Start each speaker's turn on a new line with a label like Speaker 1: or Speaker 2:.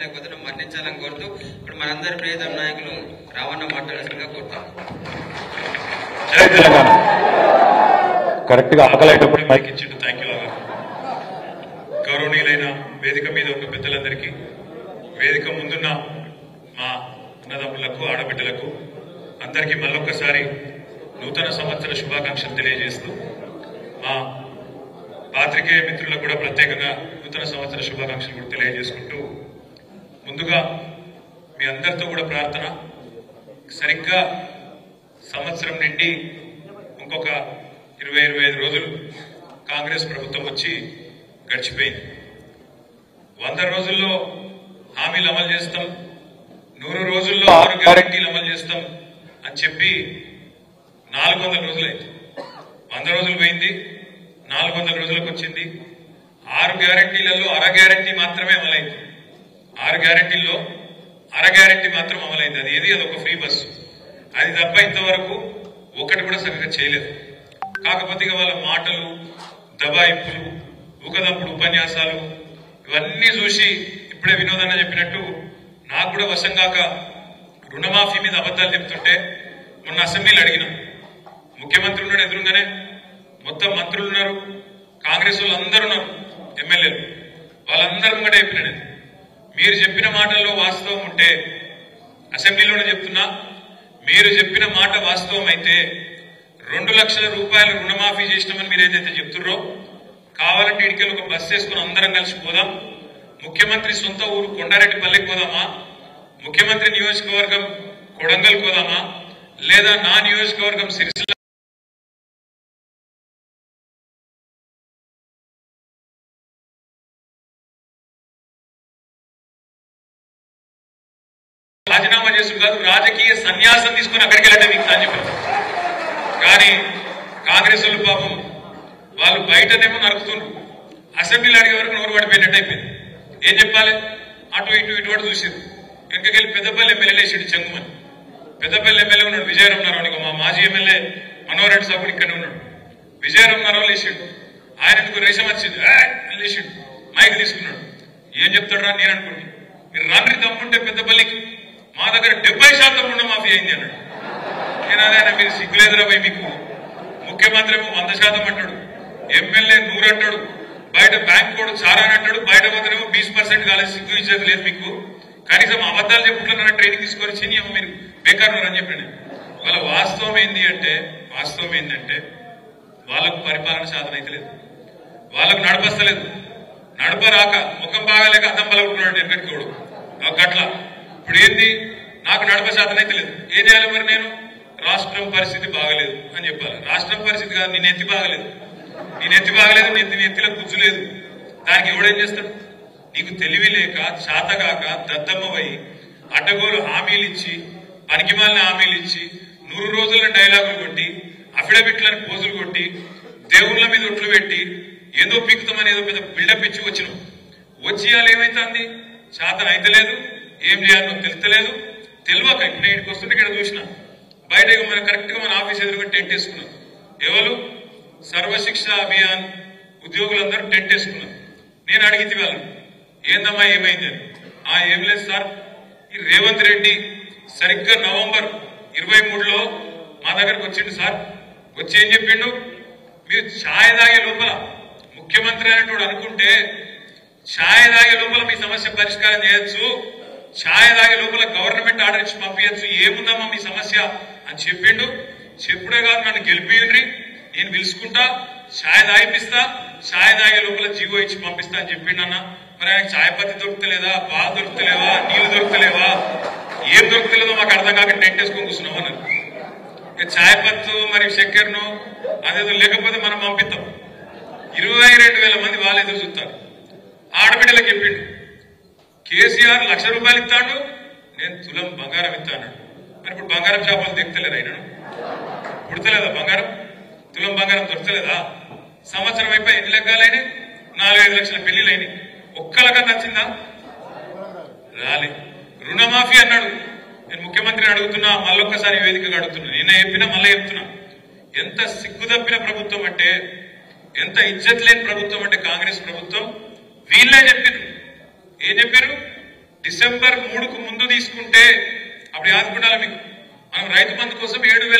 Speaker 1: లేకపోతే మరణించాలని కోరుతూ ఇప్పుడు మనందరి ప్రియతమ నాయకులు రావణ మాట్లాడాల్సిందిగా కోరుతాం.
Speaker 2: జై తెలంగాణ. కరెక్ట్ గా ఆకలేటప్పుడు మైక్ ఇచ్చిండు. Thank you. గౌరవనీయులైన వేదిక మీద ఉన్న పెద్దలందరికీ, వేదిక ముందున్న మా అన్నదమ్ములకు, ఆడబిడ్డలకు అందరికీ మళ్ళొక్కసారి నూతన సంవత్సర శుభాకాంక్షలు తెలియజేస్తూ, మా పాత్రికేయ మిత్రులకు కూడా ప్రత్యేకంగా నూతన సంవత్సర శుభాకాంక్షలు కూడా తెలియజేసుకుంటూ, ముందుగా మీ అందరితో కూడా ప్రార్థన, సరిగ్గా సంవత్సరం నుండి ఇంకొక 20-25 రోజులు కాంగ్రెస్ ప్రభుత్వం వచ్చి గడిచిపోయింది. 100 రోజుల్లో హామీలు అమలు చేస్తాం, 100 రోజుల్లో 6 గ్యారెంటీలు అమలు చేస్తాం అని చెప్పి 400 రోజులైంది. 100 రోజులు పోయింది, 400 రోజులకు వచ్చింది. 6 గ్యారెంటీలలో అర గ్యారెంటీ మాత్రమే అమలైంది. 6 గ్యారెంటీల్లో అర గ్యారెంటీ మాత్రం అమలైంది. అదొక ఫ్రీ బస్సు. అది తప్ప ఇంతవరకు ఒకటి కూడా సరిగ్గా చేయలేదు. కాకపోతే వాళ్ళ మాటలు, దబాయింపులు, ఊకదంపుడు ఉపన్యాసాలు ఇవన్నీ చూసి ఇప్పుడే వినోదన్న చెప్పినట్టు నాకు కూడా వశం కాక రుణమాఫీ మీద అబద్ధాలు చెప్తుంటే మొన్న అసెంబ్లీలో అడిగినా, ముఖ్యమంత్రి ఉన్నాడు ఎదురుగానే, మొత్తం మంత్రులు ఉన్నారు, కాంగ్రెస్ వాళ్ళు అందరూ ఉన్నారు, ఎమ్మెల్యేలు, వాళ్ళందరూ కూడా చెప్పిన నేను, మీరు చెప్పిన మాటల్లో వాస్తవం ఉంటే, అసెంబ్లీలోనే చెప్తున్నా, మీరు చెప్పిన మాట వాస్తవం అయితే 2 లక్షల రూపాయలు రుణమాఫీ చేసినామని మీరు ఏదైతే చెప్తుర్రో, కావాలంటే ఇడికెళ్ళి ఒక బస్సు వేసుకుని అందరం కలిసి పోదాం, ముఖ్యమంత్రి సొంత ఊరు కొండారెడ్డిపల్లికి పోదామా, ముఖ్యమంత్రి నియోజకవర్గం కొడంగల్ పోదామా, లేదా నా నియోజకవర్గం సిరిసిల్ల రాజీనామా చేసుడు కాదు, రాజకీయ సన్యాసం తీసుకుని అక్కడికి వెళ్ళండి మీకు అని చెప్పారు. కానీ కాంగ్రెస్ వాళ్ళు పాపం వాళ్ళు బయటనేమో నరుకుతుండ్రు, అసెంబ్లీలో అడిగే వరకు నోరు పడిపోయినట్టు అయిపోయింది. ఏం చెప్పాలి, అటు ఇటు చూసారు. వెనకకెళ్ళి పెద్దపల్లి ఎమ్మెల్యే లేచాడు చెంగుమని. పెద్దపల్లి ఎమ్మెల్యే ఉన్నాడు విజయరామరావు అని, మా మాజీ ఎమ్మెల్యే మనోహర్ రెడ్డి సాబుడు ఇక్కడే ఉన్నాడు. విజయరామరావు లేచాడు, ఆయన ఎందుకు రేషం వచ్చింది లేచాడు, మైక్ తీసుకున్నాడు. ఏం చెప్తాడా నేను అనుకుంటే, మీరు రాత్రి తమ్ముంటే పెద్దపల్లికి మా దగ్గర 70% రుణమాఫీ అయింది అన్నాడు. నేను అదే, మీరు సిగ్గులేదురా పోయి, మీకు ముఖ్యమంత్రి 100% అంటాడు, ఎమ్మెల్యే 100 అంటాడు, బయట బ్యాంక్ కూడా చాలా అంటాడు, బయట పోతేనేమో 20% కాలేదు, సిగ్గు ఇచ్చేది లేదు మీకు, కనీసం అబద్ధాలు చెప్పుకుంటున్నారా ట్రైనింగ్ తీసుకొని చిన్న మీరు బేకారు అని చెప్పండి. వాళ్ళ వాస్తవం ఏంటంటే వాళ్ళకు పరిపాలన సాధన అయితే లేదు, వాళ్ళకు నడపస్తలేదు, నడపరాక ముఖం బాగాలేక అద్దం బలవుతున్నాడు ఎక్కడికి కూడా గట్ల. ఇప్పుడు ఏంది, నాకు నడప సాధన అయితే లేదు, ఏం చేయాలి మరి నేను, రాష్ట్రం పరిస్థితి బాగలేదు అని చెప్పాలి. రాష్ట్రం పరిస్థితి కాదు, నీ నెత్తి బాగలేదు, నెత్తిలో గుజ్జు లేదు, దానికి ఎవడేం చేస్తాడు? నీకు తెలివి లేక, శాతగాక, దద్దమ్మవై అడ్డగోలు హామీలు ఇచ్చి, పనికిమాలిన హామీలు ఇచ్చి, 100 రోజుల డైలాగులు కొట్టి, అఫిడవిట్లను పోజులు కొట్టి, దేవుళ్ళ మీద ఒట్లు పెట్టి, ఏదో పీకుతామని ఏదో పెద్ద బిల్డప్ ఇచ్చి వచ్చినాం. వచ్చి ఇవాళ ఏమైతుంది, శాతం అయితే లేదు, ఏం చేయాలో తెలుస్తలేదు, తెలియక ఇప్పుడు ఇక్కడికి వస్తుంటే ఇక్కడ చూసిన బయట మన కరెక్ట్ గా మన ఆఫీస్ ఎదురుగా టెంట్ వేసుకున్నాం. ఎవరు, సర్వశిక్ష అభియాన్ ఉద్యోగులందరూ టెంట్ వేసుకున్నారు. నేను అడిగితే వాళ్ళని, ఏందమ్మా ఏమైంది అని, ఏం లేదు సార్, ఈ రేవంత్ రెడ్డి సరిగ్గా నవంబర్ 23లో మా దగ్గరకు వచ్చిండు సార్, వచ్చి ఏం చెప్పిండు, మీరు ఛాయ్ తాగే లోపల ముఖ్యమంత్రి అనేటోడు అనుకుంటే ఛాయ్ తాగే లోపల మీ సమస్య పరిష్కారం చేయొచ్చు, ఛాయ్ తాగే లోపల గవర్నమెంట్ ఆర్డర్ ఇచ్చి పంపించచ్చు, ఏముందమ్మా మీ సమస్య అని చెప్పిండు. చెప్పుడే కాదు, నన్ను గెలిపియండి, నేను పిలుచుకుంటా, ఛాయ్ తాగిపిస్తా, ఛాయ్ తాగే లోపల జీవో ఇచ్చి పంపిస్తా అని చెప్పిండు. అన్న మరి ఆయనకు ఛాయ్ పత్తి దొరుకుతలేదా, పాలు దొరుకుతలేవా, నీళ్లు దొరుకుతలేవా, ఏం దొరుకుతలేదో మాకు అర్థం కాక టెంట్ వేసుకొని కూర్చున్నాం అన్నారు. ఛాయ్ పత్తు మరి చక్కెరను అదేదో లేకపోతే మనం పంపిస్తాం. 22,000 మంది వాళ్ళు ఎదురు చూస్తారు. ఆడబిడ్డలకు చెప్పిండు, కేసీఆర్ ₹1,00,000 ఇస్తాడు, నేను తులం బంగారం ఇస్తాను. మరి ఇప్పుడు బంగారం చేపలు దిగుతలేదు, అయినాడు పుడతలేదా బంగారం, తులం బంగారం దొరకలేదా? సంవత్సరం అయిపోయి ఎన్ని లెగ్గాలైనాయి, 4-5 లక్షల పెళ్లిళ్ళు అయినాయి, ఒక్కలకన్నా నచ్చిందా? రాలే. రుణమాఫీ అన్నాడు, నేను ముఖ్యమంత్రిని అడుగుతున్నా, మళ్ళొక్కసారి వేదికగా అడుగుతున్నా, నేనే చెప్పినా మళ్ళీ చెప్తున్నా, ఎంత సిగ్గుదప్పిన ప్రభుత్వం అంటే, ఎంత ఇజ్జత్ లేని ప్రభుత్వం అంటే కాంగ్రెస్ ప్రభుత్వం. వీళ్ళే చెప్పారు, ఏం చెప్పారు, డిసెంబర్ 3కు ముందు తీసుకుంటే అప్పుడు యాదుకుండాలి మీకు మనం రైతు బంధు కోసం 7,000